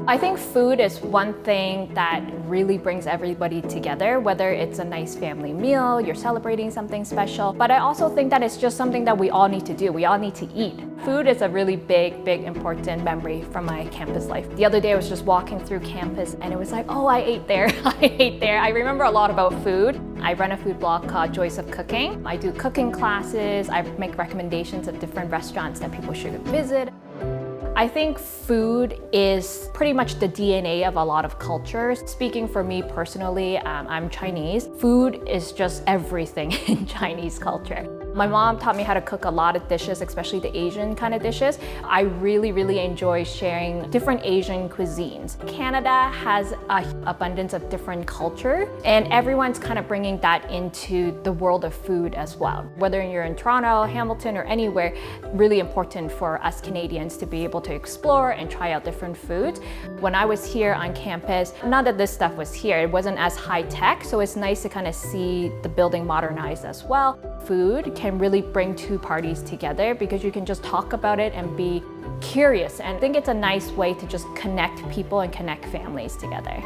I think food is one thing that really brings everybody together, whether it's a nice family meal, you're celebrating something special. But I also think that it's just something that we all need to do. We all need to eat. Food is a really big, important memory from my campus life. The other day I was just walking through campus and it was like, oh, I ate there, I ate there. I remember a lot about food. I run a food blog called Joyce of Cooking. I do cooking classes, I make recommendations of different restaurants that people should visit. I think food is pretty much the DNA of a lot of cultures. Speaking for me personally, I'm Chinese. Food is just everything in Chinese culture. My mom taught me how to cook a lot of dishes, especially the Asian kind of dishes. I really enjoy sharing different Asian cuisines. Canada has an abundance of different culture, and everyone's kind of bringing that into the world of food as well. Whether you're in Toronto, Hamilton, or anywhere, really important for us Canadians to be able to explore and try out different foods. When I was here on campus, not that this stuff was here, it wasn't as high tech, so it's nice to kind of see the building modernized as well. Food can really bring two parties together because you can just talk about it and be curious. And I think it's a nice way to just connect people and connect families together.